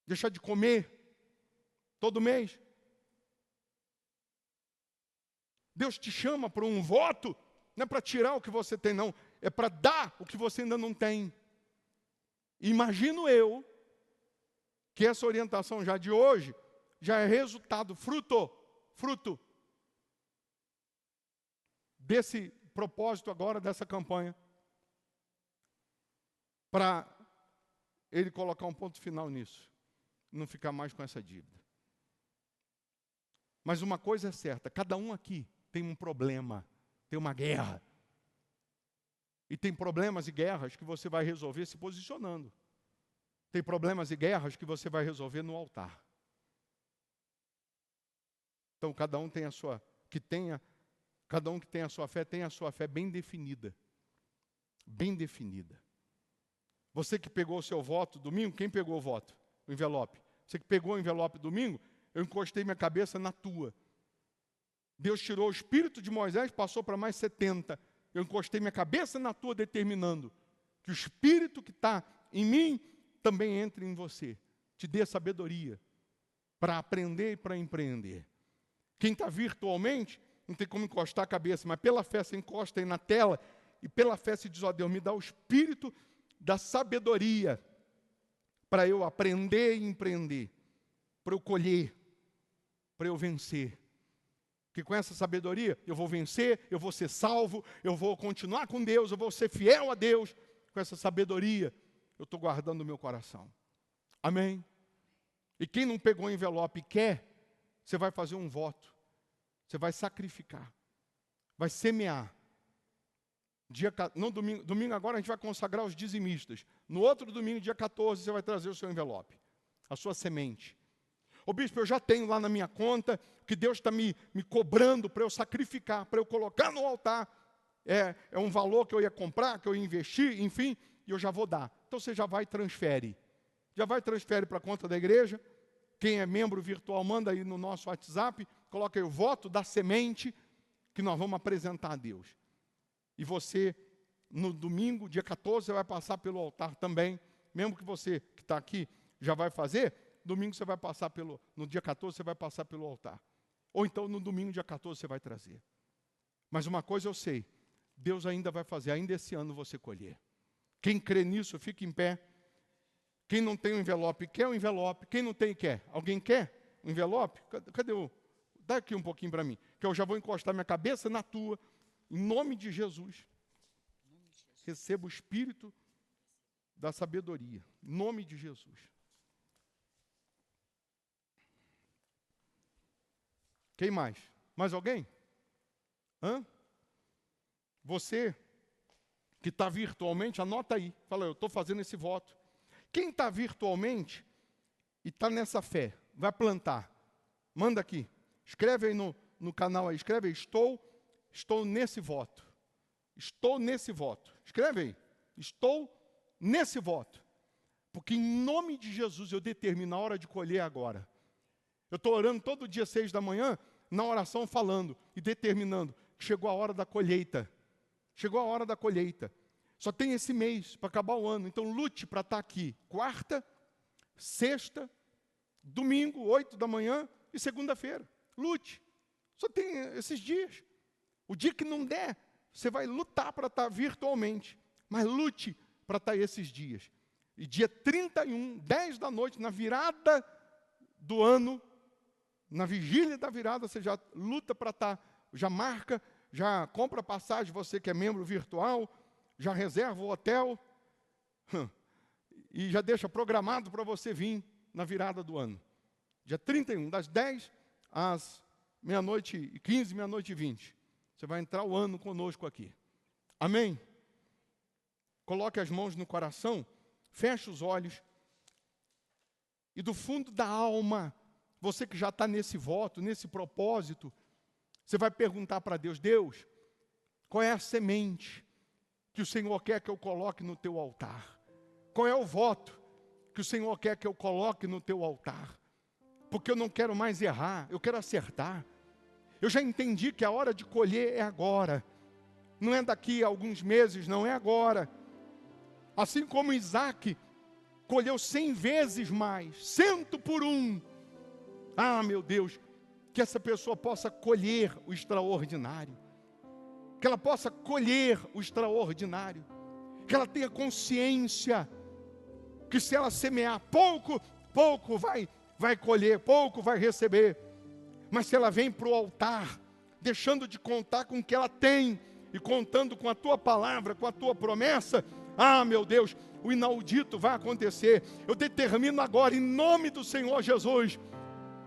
[SPEAKER 1] Deixar de comer todo mês? Deus te chama para um voto, não é para tirar o que você tem, não. É para dar o que você ainda não tem. Imagino eu que essa orientação já de hoje já é resultado, fruto desse propósito agora, dessa campanha, para ele colocar um ponto final nisso, não ficar mais com essa dívida. Mas uma coisa é certa, cada um aqui tem um problema, tem uma guerra. E tem problemas e guerras que você vai resolver se posicionando. Tem problemas e guerras que você vai resolver no altar. Então cada um tem a sua, cada um que tem a sua fé, tem a sua fé bem definida. Bem definida. Você que pegou o seu voto domingo, quem pegou o voto? O envelope. Você que pegou o envelope domingo, eu encostei minha cabeça na tua. Deus tirou o espírito de Moisés, passou para mais 70. Eu encostei minha cabeça na tua, determinando que o espírito que está em mim também entre em você. Te dê sabedoria para aprender e para empreender. Quem está virtualmente, não tem como encostar a cabeça, mas pela fé você encosta aí na tela, e pela fé se diz, ó Deus, me dá o espírito da sabedoria para eu aprender e empreender, para eu colher, para eu vencer. Porque com essa sabedoria eu vou vencer, eu vou ser salvo, eu vou continuar com Deus, eu vou ser fiel a Deus. Com essa sabedoria eu estou guardando o meu coração. Amém? E quem não pegou o envelope e quer, você vai fazer um voto. Você vai sacrificar. Vai semear. Domingo agora a gente vai consagrar os dizimistas. No outro domingo, dia 14, você vai trazer o seu envelope. A sua semente. Ô bispo, eu já tenho lá na minha conta, que Deus está me cobrando para eu sacrificar, para eu colocar no altar. É um valor que eu ia comprar, que eu ia investir, enfim, e eu já vou dar. Então você já vai e transfere. Já vai e transfere para a conta da igreja. Quem é membro virtual, manda aí no nosso WhatsApp, coloca aí o voto da semente que nós vamos apresentar a Deus. E você, no domingo, dia 14, você vai passar pelo altar também. Mesmo que você que está aqui já vai fazer, domingo você vai passar no dia 14 você vai passar pelo altar. Ou então no domingo, dia 14, você vai trazer. Mas uma coisa eu sei, Deus ainda vai fazer, ainda esse ano você colher. Quem crê nisso, fica em pé. Quem não tem o envelope, quer o envelope. Quem não tem, quer. Alguém quer o envelope? Cadê o... Dá aqui um pouquinho para mim, que eu já vou encostar minha cabeça na tua, em nome de Jesus. Receba o espírito da sabedoria, em nome de Jesus. Quem mais? Mais alguém? Você que está virtualmente, anota aí. Fala, eu estou fazendo esse voto. Quem está virtualmente e está nessa fé, vai plantar. Manda aqui. Escreve aí no canal aí. Escreve aí. Estou nesse voto. Estou nesse voto. Escreve aí. Estou nesse voto. Porque em nome de Jesus eu determino a hora de colher agora. Eu estou orando todo dia 6 da manhã, na oração falando e determinando que chegou a hora da colheita. Chegou a hora da colheita. Só tem esse mês para acabar o ano. Então lute para estar aqui. Quarta, sexta, domingo, 8 da manhã e segunda-feira. Lute. Só tem esses dias. O dia que não der, você vai lutar para estar virtualmente. Mas lute para estar esses dias. E dia 31, 10 da noite, na virada do ano, na vigília da virada, você já luta para estar, já marca, já compra passagem, você que é membro virtual, já reserva o hotel, e já deixa programado para você vir na virada do ano. Dia 31, das 10 às meia-noite e 15, meia-noite e 20. Você vai entrar o ano conosco aqui. Amém? Coloque as mãos no coração, feche os olhos, e do fundo da alma, você que já está nesse voto, nesse propósito, você vai perguntar para Deus, Deus, qual é a semente que o Senhor quer que eu coloque no teu altar? Qual é o voto que que o Senhor quer que eu coloque no teu altar. Porque eu não quero mais errar, eu quero acertar. Eu já entendi que a hora de colher é agora. Não é daqui a alguns meses, não, é agora. Assim como Isaac colheu 100 vezes mais, 100 por 1. Ah, meu Deus, que essa pessoa possa colher o extraordinário. Que ela possa colher o extraordinário. Que ela tenha consciência que se ela semear pouco, pouco vai colher, pouco vai receber. Mas se ela vem para o altar, deixando de contar com o que ela tem, e contando com a tua palavra, com a tua promessa, ah, meu Deus, o inaudito vai acontecer. Eu determino agora, em nome do Senhor Jesus,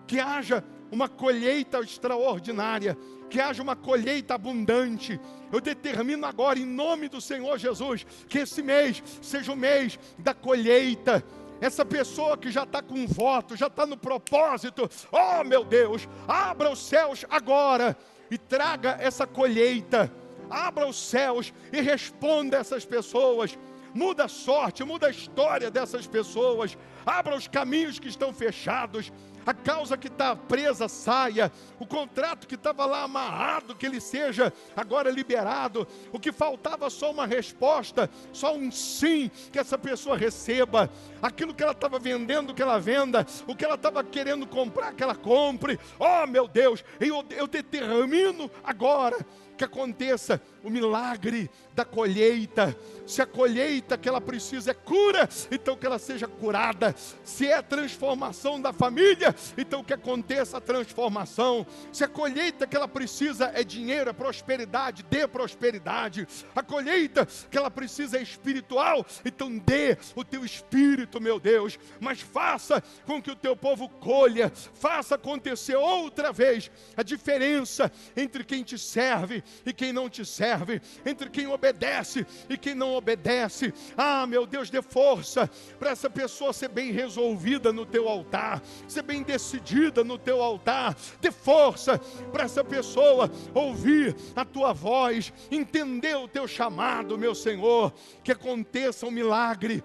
[SPEAKER 1] que haja uma colheita extraordinária, que haja uma colheita abundante. Eu determino agora, em nome do Senhor Jesus, que esse mês seja o mês da colheita. Essa pessoa que já está com voto, já está no propósito, oh meu Deus, abra os céus agora e traga essa colheita. Abra os céus e responda a essas pessoas. Muda a sorte, muda a história dessas pessoas. Abra os caminhos que estão fechados. A causa que está presa saia. O contrato que estava lá amarrado, que ele seja agora liberado. O que faltava só uma resposta, só um sim, que essa pessoa receba. Aquilo que ela estava vendendo, que ela venda. O que ela estava querendo comprar, que ela compre. Oh meu Deus, eu determino agora que aconteça o milagre da colheita. Se a colheita que ela precisa é cura, então que ela seja curada. Se é transformação da família, então que aconteça a transformação. Se a colheita que ela precisa é dinheiro, é prosperidade, dê prosperidade. A colheita que ela precisa é espiritual, então dê o teu espírito, meu Deus. Mas faça com que o teu povo colha, faça acontecer outra vez a diferença entre quem te serve e quem não te serve, entre quem obedece e quem não obedece. Ah, meu Deus, dê força para essa pessoa ser bem resolvida no teu altar, ser bem decidida no teu altar. Dê força para essa pessoa ouvir a tua voz, entender o teu chamado, meu Senhor. Que aconteça o milagre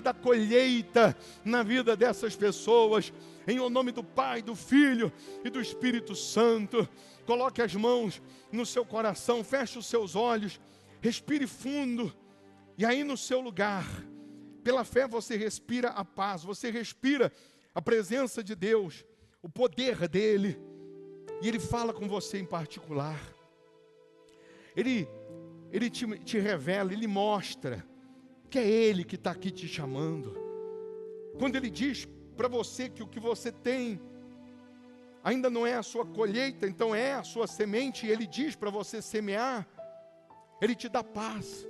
[SPEAKER 1] da colheita na vida dessas pessoas, em o nome do Pai, do Filho e do Espírito Santo. Coloque as mãos no seu coração, feche os seus olhos, respire fundo, e aí no seu lugar, pela fé você respira a paz, você respira a presença de Deus, o poder dEle, e Ele fala com você em particular. Ele te revela, Ele mostra que é Ele que está aqui te chamando. Quando Ele diz para você que o que você tem ainda não é a sua colheita, então é a sua semente, e Ele diz para você semear, Ele te dá paz,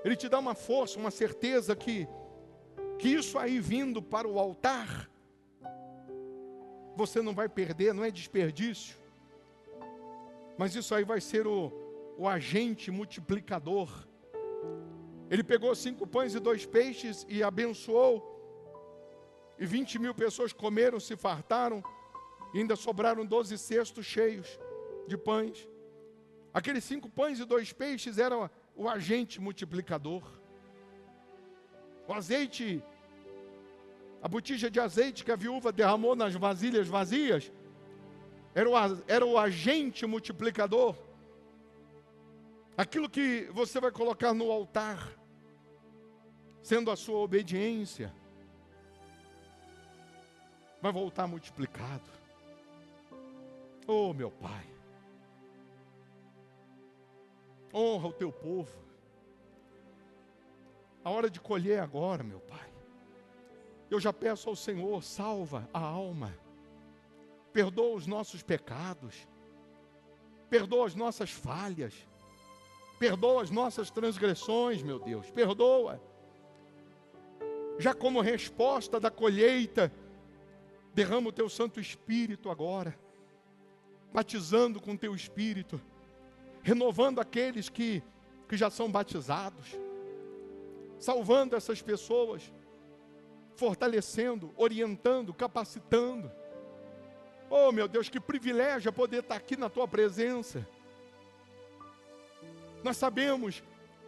[SPEAKER 1] Ele te dá uma força, uma certeza que isso aí vindo para o altar, você não vai perder, não é desperdício, mas isso aí vai ser o agente multiplicador. Ele pegou 5 pães e 2 peixes e abençoou, e 20.000 pessoas comeram, se fartaram, e ainda sobraram 12 cestos cheios de pães. Aqueles 5 pães e 2 peixes eram o agente multiplicador. O azeite, a botija de azeite que a viúva derramou nas vasilhas vazias, era o agente multiplicador. Aquilo que você vai colocar no altar, sendo a sua obediência, vai voltar multiplicado. Oh, meu Pai, honra o teu povo. A hora de colher é agora, meu Pai. Eu já peço ao Senhor, salva a alma, perdoa os nossos pecados, perdoa as nossas falhas, perdoa as nossas transgressões, meu Deus, perdoa. Já como resposta da colheita, derrama o teu Santo Espírito agora, batizando com teu Espírito, renovando aqueles que já são batizados, salvando essas pessoas, fortalecendo, orientando, capacitando. Oh meu Deus, que privilégio é poder estar aqui na tua presença. Nós sabemos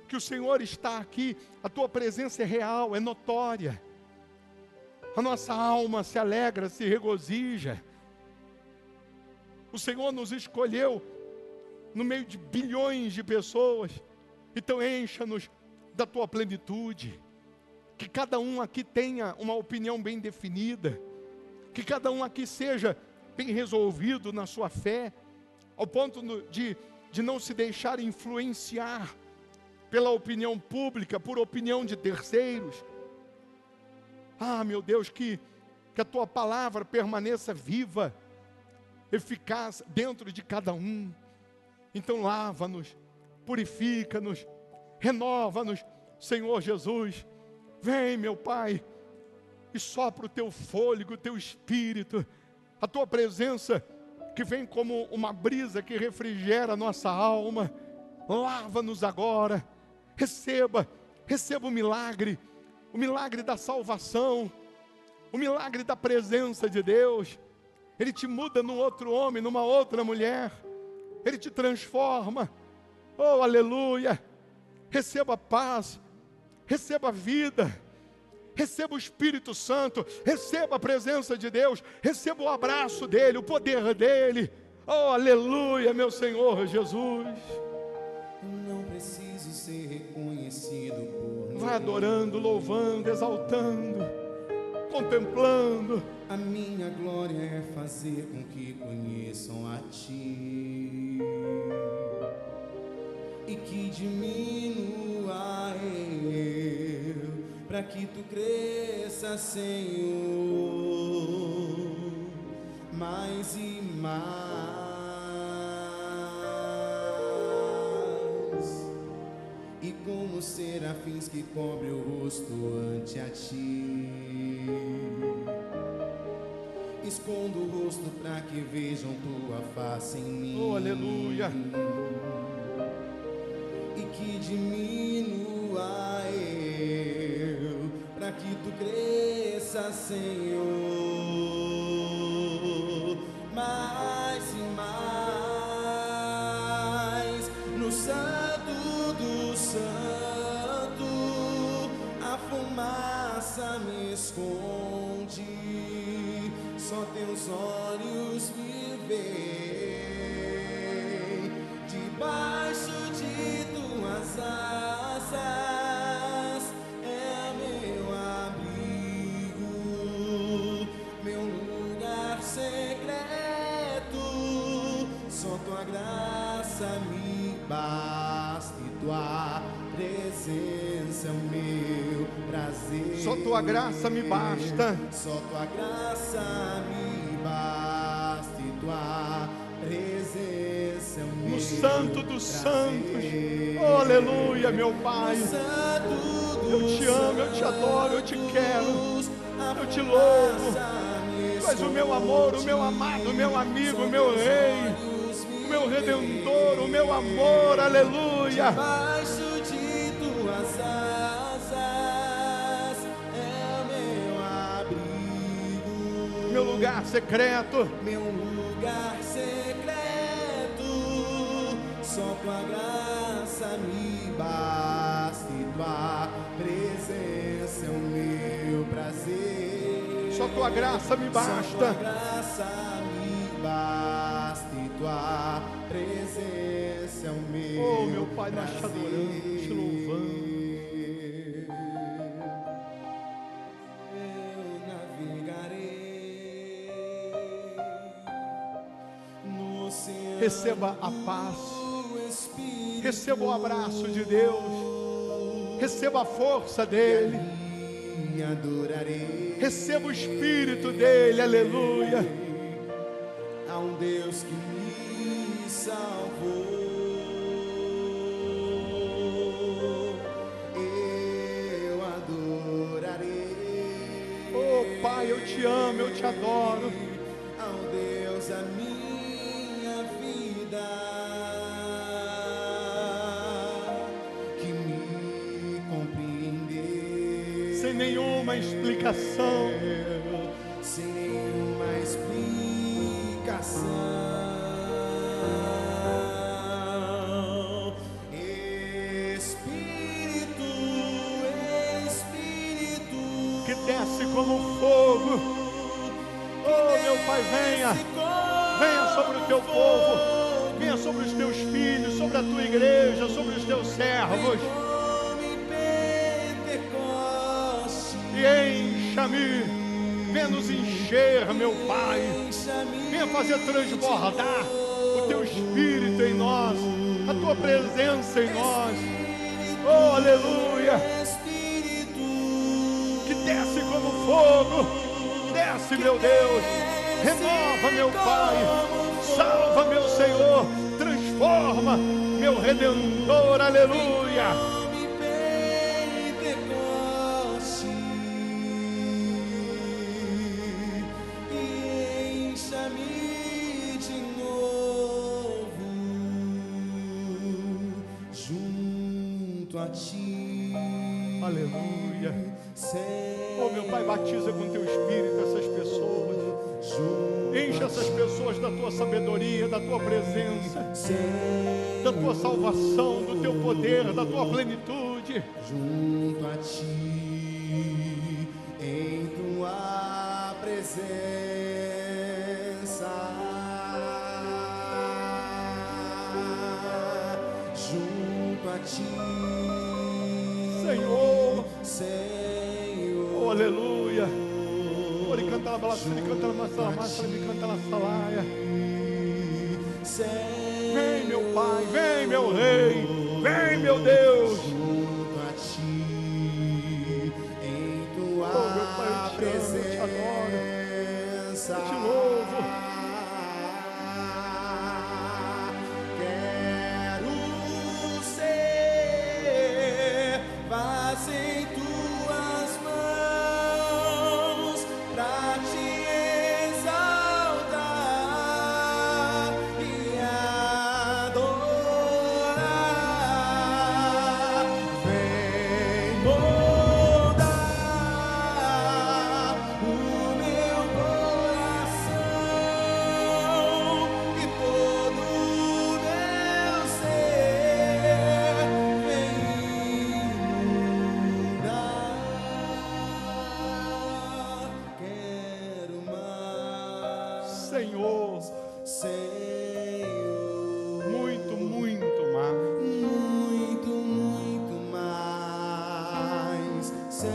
[SPEAKER 1] que o Senhor está aqui, a tua presença é real, é notória. A nossa alma se alegra, se regozija. O Senhor nos escolheu no meio de bilhões de pessoas. Então encha-nos da tua plenitude. Que cada um aqui tenha uma opinião bem definida. Que cada um aqui seja bem resolvido na sua fé, ao ponto de não se deixar influenciar pela opinião pública, por opinião de terceiros. Ah, meu Deus, que a tua palavra permaneça viva, eficaz dentro de cada um. Então lava-nos, purifica-nos, renova-nos, Senhor Jesus. Vem, meu Pai, e sopra o teu fôlego, o teu espírito, a tua presença que vem como uma brisa que refrigera a nossa alma. Lava-nos agora, receba o milagre da salvação, o milagre da presença de Deus. Ele te muda num outro homem, numa outra mulher, Ele te transforma. Oh, aleluia! Receba paz, receba vida, receba o Espírito Santo, receba a presença de Deus, receba o abraço dEle, o poder dEle. Oh, aleluia, meu Senhor Jesus.
[SPEAKER 2] Não preciso ser reconhecido por ninguém.
[SPEAKER 1] Vai adorando, louvando, exaltando, contemplando.
[SPEAKER 2] A minha glória é fazer com que conheçam a Ti e que diminua eu, para que Tu cresça, Senhor, mais e mais. E como serafins que cobre o rosto ante a Ti, escondo o rosto para que vejam Tua face em mim.
[SPEAKER 1] Oh, aleluia.
[SPEAKER 2] E que diminua eu, para que Tu cresça, Senhor, mais e mais. No Santo do Santo, a fumaça me esconde, só Teus olhos me veem. Debaixo de Tuas asas é meu abrigo, meu lugar secreto. Só Tua graça me basta e Tua presença é o meu prazer.
[SPEAKER 1] Só Tua graça me basta.
[SPEAKER 2] Só Tua graça me basta e Tua presença é o meu
[SPEAKER 1] No Santo dos
[SPEAKER 2] prazer.
[SPEAKER 1] Santos. Oh, aleluia, meu Pai.
[SPEAKER 2] No Santo
[SPEAKER 1] Eu
[SPEAKER 2] dos
[SPEAKER 1] te amo, eu te adoro, eu te quero,
[SPEAKER 2] Santos, a
[SPEAKER 1] eu te louvo.
[SPEAKER 2] fumaça me
[SPEAKER 1] Tu és o meu amor, o meu amado, o meu amigo, o meu rei, o meu redentor, o meu amor, aleluia.
[SPEAKER 2] Debaixo de Tuas asas é meu abrigo,
[SPEAKER 1] Meu lugar secreto.
[SPEAKER 2] meu lugar secreto. Só Tua graça me basta e Tua presença é o meu prazer.
[SPEAKER 1] Só Tua graça me
[SPEAKER 2] Só Tua
[SPEAKER 1] basta.
[SPEAKER 2] graça me basta e Tua presença é o meu
[SPEAKER 1] Oh, meu Pai, nós te
[SPEAKER 2] prazer.
[SPEAKER 1] adoramos, te louvamos.
[SPEAKER 2] Eu navegarei no oceano.
[SPEAKER 1] Receba a paz,
[SPEAKER 2] do Espírito,
[SPEAKER 1] receba o abraço de Deus, receba a força dEle,
[SPEAKER 2] me adorarei.
[SPEAKER 1] receba o Espírito dEle, aleluia.
[SPEAKER 2] A um Deus que me salvou, eu adorarei.
[SPEAKER 1] Oh, Pai, eu te amo, eu te adoro.
[SPEAKER 2] A um Deus a minha vida, que me compreendeu
[SPEAKER 1] Sem nenhuma explicação.
[SPEAKER 2] sem nenhuma explicação. Espírito, Espírito,
[SPEAKER 1] Que desce como fogo o teu povo, venha sobre os teus filhos, sobre a tua igreja, sobre os teus servos. E encha-me, venha nos encher, meu Pai, venha fazer transbordar o teu Espírito em nós, a tua presença em nós. Oh, aleluia! Que desce como fogo, desce, meu Deus, renova, meu Pai, salva, meu Senhor, transforma, meu Redentor, aleluia! Aleluia. Oh, meu Pai, batiza com teu Espírito essas pessoas. Enche essas pessoas da tua sabedoria, da tua presença, da tua salvação, do teu poder, da tua plenitude.
[SPEAKER 2] Junto a ti, em tua presença, junto a ti,
[SPEAKER 1] Senhor,
[SPEAKER 2] Senhor,
[SPEAKER 1] oh, aleluia. Ele canta na balada, ele canta na maçã, ele canta na salaia. Vem, meu Pai, vem, meu Rei, vem, meu Deus.
[SPEAKER 2] Junto a ti, em tua
[SPEAKER 1] Oh, meu Pai, eu te amo, eu te adoro, eu te louvo.
[SPEAKER 2] Quero ser, faz em tuas mãos, pra te exaltar e adorar. Vem moldar o meu coração e todo o meu ser. Vem mudar. Quero mais,
[SPEAKER 1] Senhor,
[SPEAKER 2] Senhor,
[SPEAKER 1] muito, muito mais.
[SPEAKER 2] muito, muito mais, Senhor.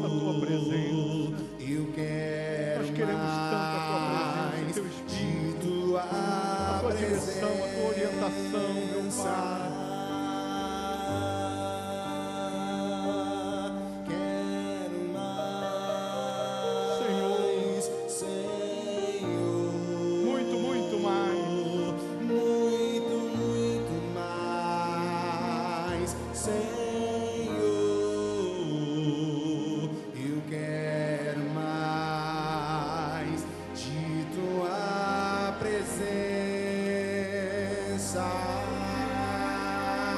[SPEAKER 1] A tua presença.
[SPEAKER 2] Eu quero
[SPEAKER 1] Nós queremos tanto a tua presença, o teu Espírito, a tua direção, a tua orientação, meu Pai.
[SPEAKER 2] Quero mais, Senhor,
[SPEAKER 1] Muito, muito mais.
[SPEAKER 2] muito, muito mais, Senhor. Eu quero mais de tua presença.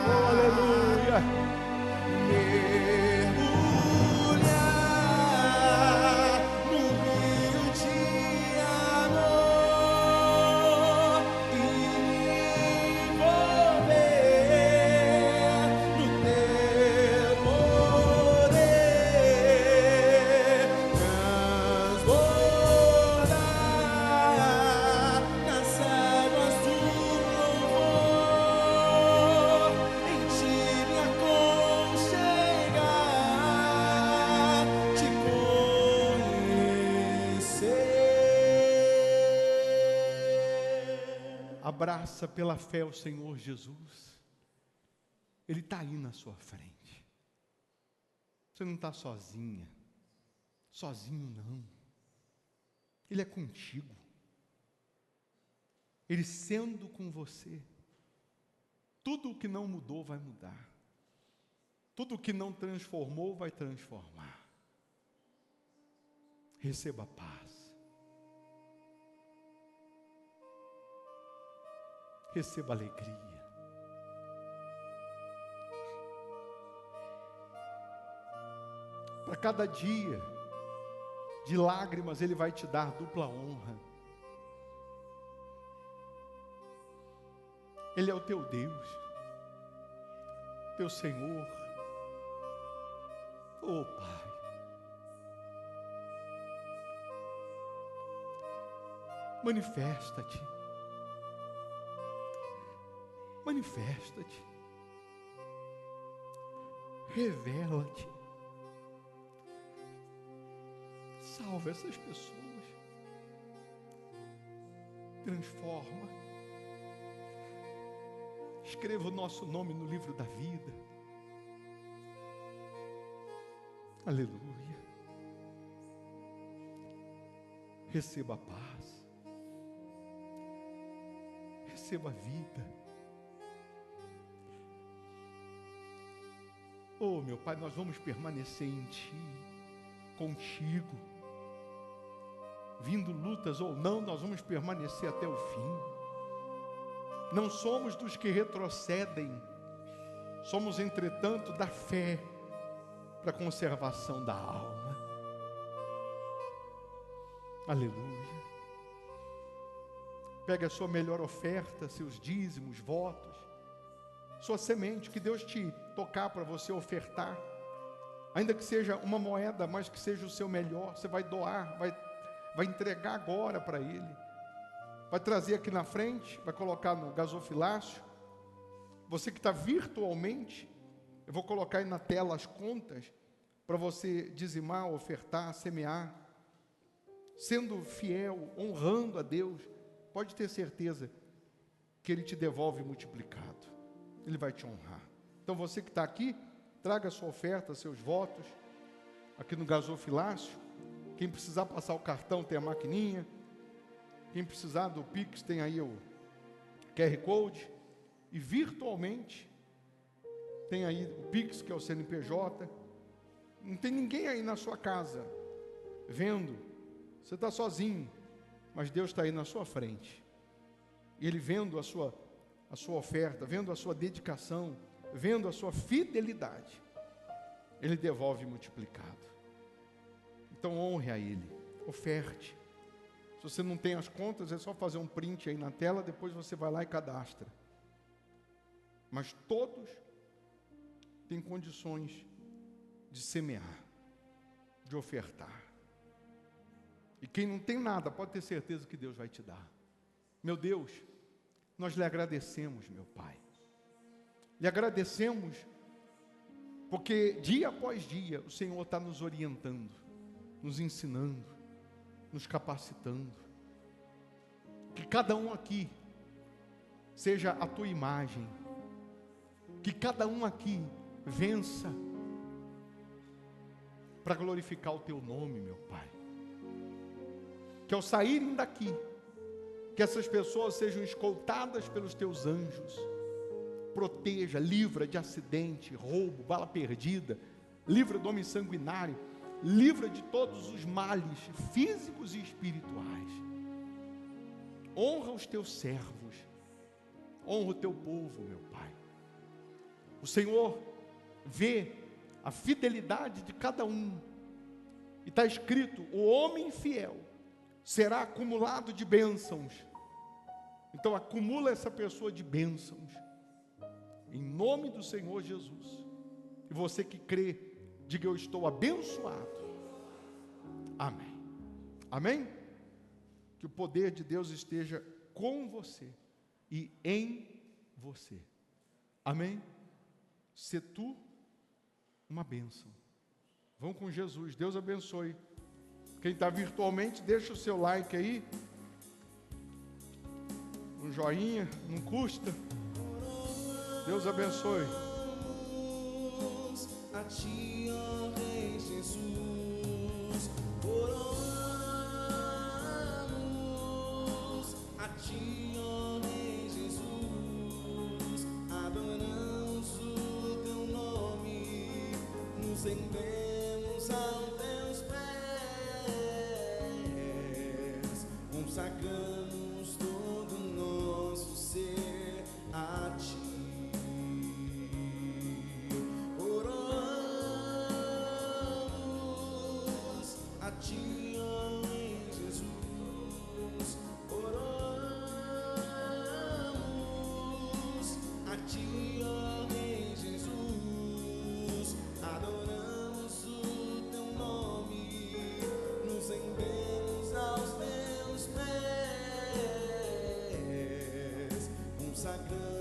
[SPEAKER 1] Oh, aleluia.
[SPEAKER 2] Mergulhar no rio de amor e me envolver no teu poder, transbordar nas águas do louvor, em ti me aconchegar, te conhecer.
[SPEAKER 1] Abraça pela fé o Senhor Jesus. Ele está aí na sua frente. Você não está sozinha. Sozinho não. Ele é contigo. Ele sendo com você. Tudo o que não mudou vai mudar. Tudo o que não transformou vai transformar. Receba a paz. Receba a alegria. Para cada dia de lágrimas, Ele vai te dar dupla honra. Ele é o teu Deus, teu Senhor. Oh, Pai. manifesta-te. Manifesta-te. Revela-te. Salva essas pessoas. Transforma. Escreva o nosso nome no livro da vida. Aleluia. Receba a paz. Receba a vida. Oh, meu Pai, nós vamos permanecer em Ti, contigo. Vindo lutas ou não, nós vamos permanecer até o fim. Não somos dos que retrocedem. Somos, entretanto, da fé para a conservação da alma. Aleluia. Pega a sua melhor oferta, seus dízimos, votos, sua semente, que Deus te tocar para você ofertar, ainda que seja uma moeda, mas que seja o seu melhor. Você vai doar, vai entregar agora para Ele, vai trazer aqui na frente, vai colocar no gasofilácio. Você que está virtualmente, eu vou colocar aí na tela as contas, para você dizimar, ofertar, semear, sendo fiel, honrando a Deus. Pode ter certeza que Ele te devolve multiplicado. Ele vai te honrar. Então você que está aqui, traga a sua oferta, seus votos, aqui no gasofilácio. Quem precisar passar o cartão tem a maquininha. Quem precisar do Pix tem aí o QR Code. E virtualmente tem aí o Pix, que é o CNPJ. Não tem ninguém aí na sua casa vendo. Você está sozinho, mas Deus está aí na sua frente. E Ele vendo a sua oferta, vendo a sua dedicação, vendo a sua fidelidade, Ele devolve multiplicado. Então honre a Ele, oferte. Se você não tem as contas, é só fazer um print aí na tela, depois você vai lá e cadastra. Mas todos têm condições de semear, de ofertar. E quem não tem nada, pode ter certeza que Deus vai te dar. Meu Deus, nós lhe agradecemos, meu Pai. Lhe agradecemos porque dia após dia o Senhor está nos orientando, nos ensinando, nos capacitando. Que cada um aqui seja a tua imagem. Que cada um aqui vença para glorificar o teu nome, meu Pai. Que ao saírem daqui, que essas pessoas sejam escoltadas pelos teus anjos. Proteja, livra de acidente, roubo, bala perdida, livra do homem sanguinário, livra de todos os males físicos e espirituais. Honra os teus servos, honra o teu povo, meu Pai. O Senhor vê a fidelidade de cada um, e está escrito: o homem fiel será acumulado de bênçãos. Então acumula essa pessoa de bênçãos, em nome do Senhor Jesus. E você que crê, diga: eu estou abençoado. Amém. Amém? Que o poder de Deus esteja com você e em você. Amém? Se tu uma bênção. Vão com Jesus. Deus abençoe. Quem está virtualmente, deixa o seu like aí, um joinha, não custa. Deus abençoe.
[SPEAKER 2] A ti, ó Rei Jesus, oramos. A ti, ó Rei Jesus, adoramos o teu nome, nos rendemos aos teus pés, consagramos todo o nosso ser a ti. A ti, ó Rei Jesus, oramos. A ti, ó Rei Jesus, adoramos o teu nome, nos rendemos aos teus pés, consagramos.